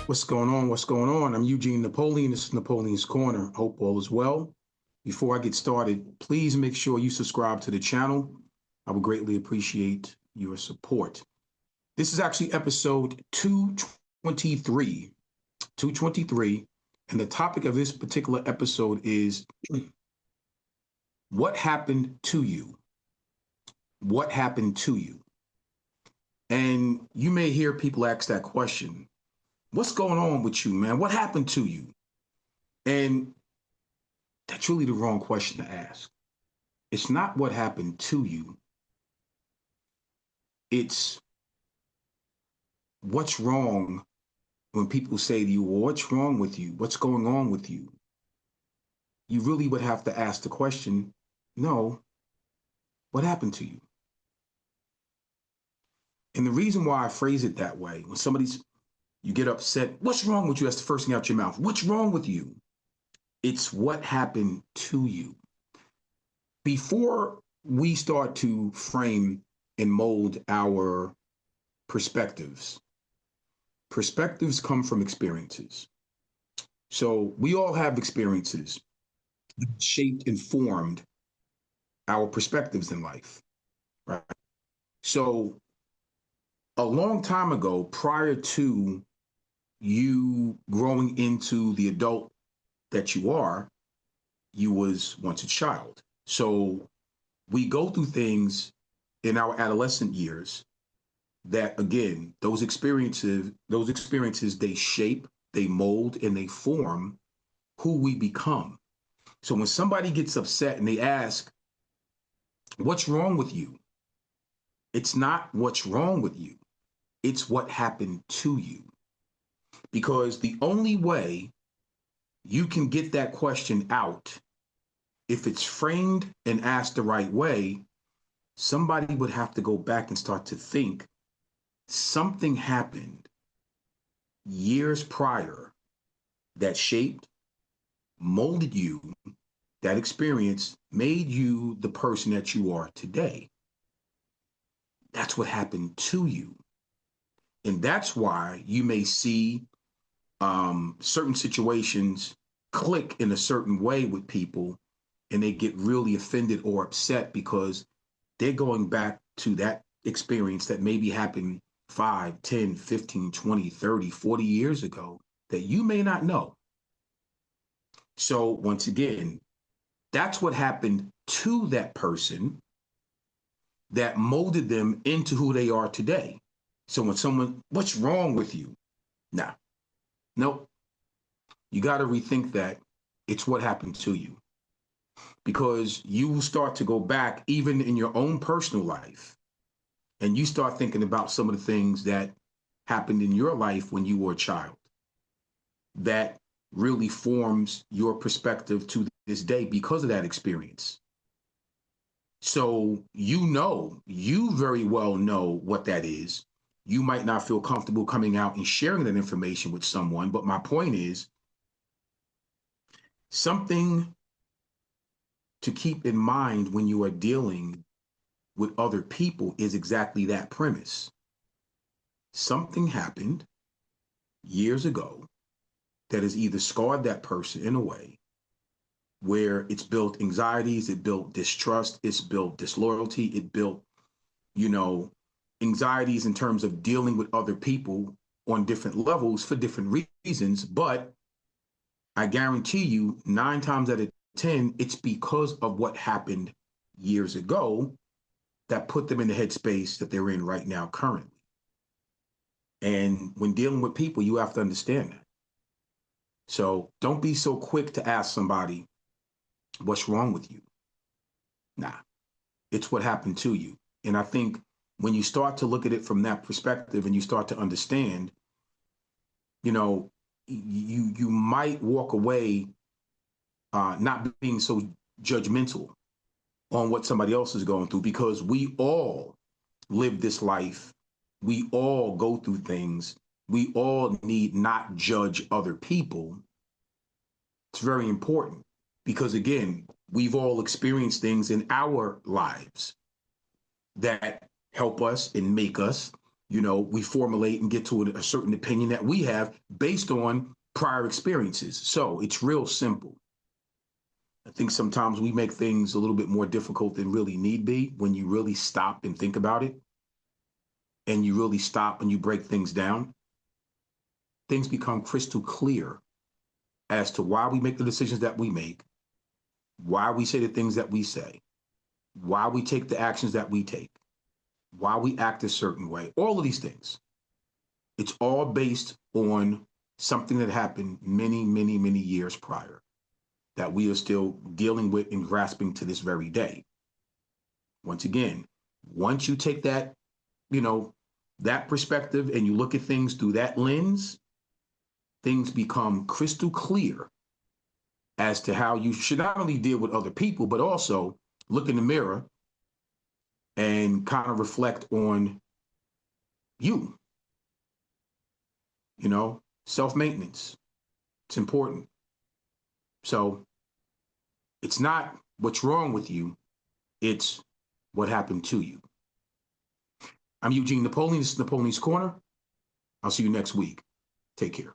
What's going on? What's going on? I'm Eugene Napoleon. This is Napoleon's Corner. Hope all is well. Before I get started, please make sure you subscribe to the channel. I would greatly appreciate your support. This is actually episode 223. 223. And the topic of this particular episode is what happened to you? What happened to you? And you may hear people ask that question. What's going on with you, man? What happened to you? And that's really the wrong question to ask. It's not what happened to you. It's what's wrong when people say to you, well, what's wrong with you? What's going on with you? You really would have to ask the question, no, what happened to you? And the reason why I phrase it that way, when you get upset, what's wrong with you? That's the first thing out your mouth. What's wrong with you? It's what happened to you. Before we start to frame and mold our perspectives, perspectives come from experiences. So we all have experiences that shaped and formed our perspectives in life, right? So a long time ago, prior to you growing into the adult that you are, you was once a child. So we go through things in our adolescent years that, again, those experiences, they shape, they mold, and they form who we become. So when somebody gets upset and they ask, what's wrong with you? It's not what's wrong with you. It's what happened to you. Because the only way you can get that question out, if it's framed and asked the right way, somebody would have to go back and start to think something happened years prior that shaped, molded you, that experience made you the person that you are today. That's what happened to you. And that's why you may see certain situations click in a certain way with people and they get really offended or upset because they're going back to that experience that maybe happened 5, 10, 15, 20, 30, 40 years ago that you may not know. So once again, that's what happened to that person that molded them into who they are today. So when someone, what's wrong with you? Nah, nope. You got to rethink that. It's what happened to you. Because you start to go back even in your own personal life and you start thinking about some of the things that happened in your life when you were a child that really forms your perspective to this day because of that experience. So you very well know what that is. You might not feel comfortable coming out and sharing that information with someone, but my point is something to keep in mind when you are dealing with other people is exactly that premise. Something happened years ago that has either scarred that person in a way where it's built anxieties, it built distrust, it's built disloyalty, it built, anxieties in terms of dealing with other people on different levels for different reasons. But I guarantee you 9 times out of 10, it's because of what happened years ago that put them in the headspace that they're in right now currently. And when dealing with people, you have to understand that. So don't be so quick to ask somebody, what's wrong with you? Nah, it's what happened to you. And I think when you start to look at it from that perspective and you start to understand, you might walk away not being so judgmental on what somebody else is going through, because we all live this life. We all go through things. We all need not judge other people. It's very important because, again, we've all experienced things in our lives that help us and make us We formulate and get to a certain opinion that we have based on prior experiences. So it's real simple. I think sometimes we make things a little bit more difficult than really need be when you really stop and think about it, and you really stop and you break things down. Things become crystal clear as to why we make the decisions that we make, why we say the things that we say, why we take the actions that we take, why we act a certain way, all of these things. It's all based on something that happened many, many, many years prior that we are still dealing with and grasping to this very day. Once again, once you take that, that perspective and you look at things through that lens, things become crystal clear as to how you should not only deal with other people, but also look in the mirror and kind of reflect on you. Self-maintenance. It's important. So it's not what's wrong with you, it's what happened to you. I'm Eugene Napoleon. This is Napoleon's Corner. I'll see you next week. Take care.